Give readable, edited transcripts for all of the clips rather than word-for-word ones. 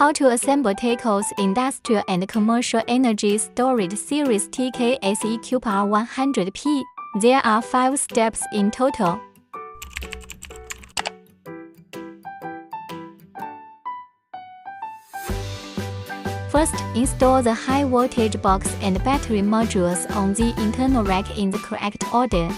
How to assemble TAICO's Industrial and Commercial Energy Storage Series TKS E-Cube R100P. There are 5 steps in total. First, install the high-voltage box and battery modules on the internal rack in the correct order.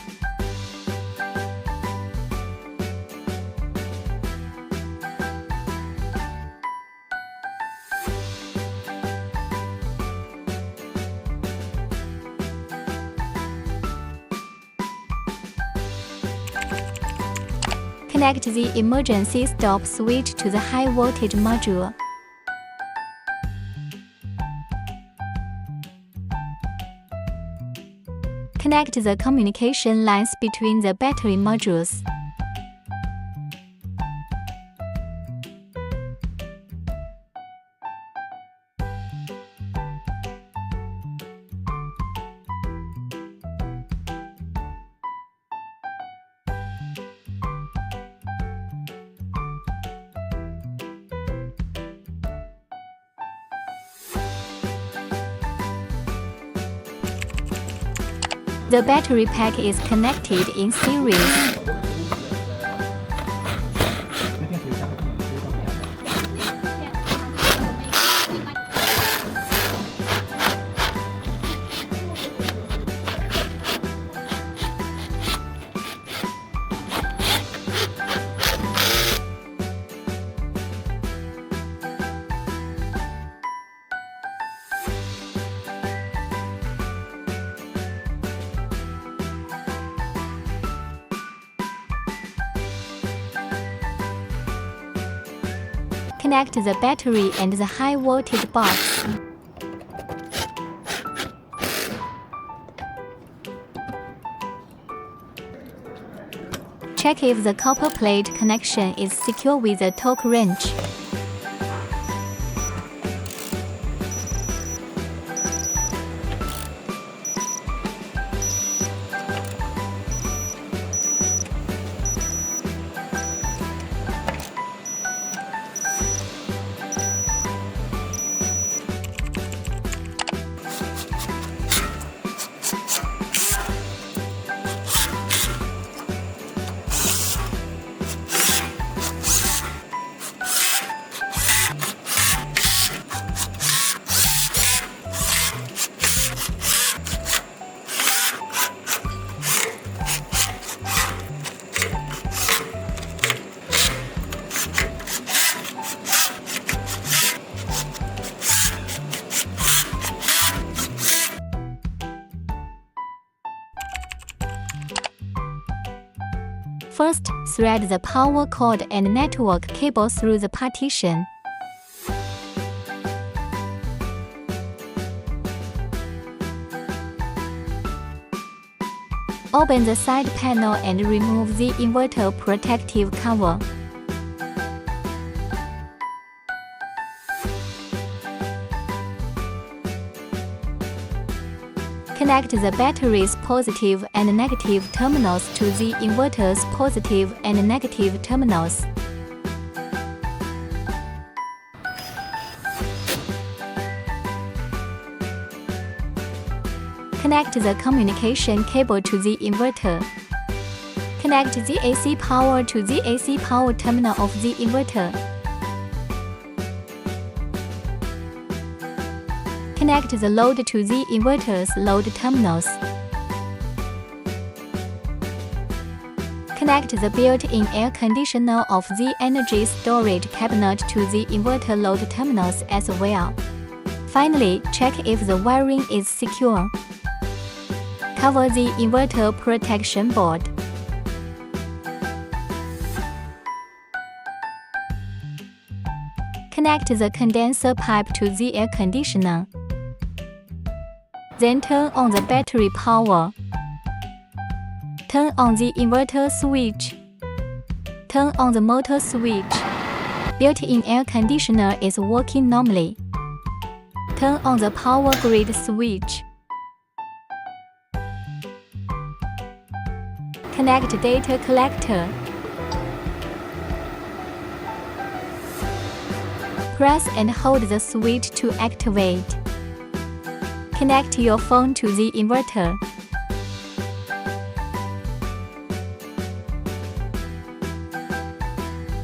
Connect the emergency stop switch to the high-voltage module. Connect the communication lines between the battery modules. The battery pack is connected in series. Connect the battery and the high-voltage box. Check if the copper plate connection is secure with a torque wrench. First, thread the power cord and network cable through the partition. Open the side panel and remove the inverter protective cover. Connect the battery's positive and negative terminals to the inverter's positive and negative terminals. Connect the communication cable to the inverter. Connect the AC power to the AC power terminal of the inverter. Connect the load to the inverter's load terminals. Connect the built-in air conditioner of the energy storage cabinet to the inverter load terminals as well. Finally, check if the wiring is secure. Cover the inverter protection board. Connect the condenser pipe to the air conditioner. Then turn on the battery power. Turn on the inverter switch. Turn on the motor switch. Built-in air conditioner is working normally. Turn on the power grid switch. Connect data collector. Press and hold the switch to activate. Connect your phone to the inverter.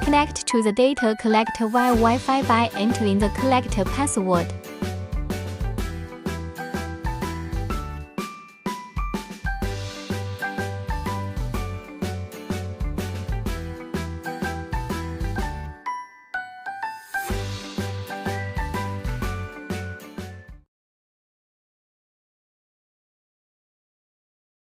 Connect to the data collector via Wi-Fi by entering the collector password.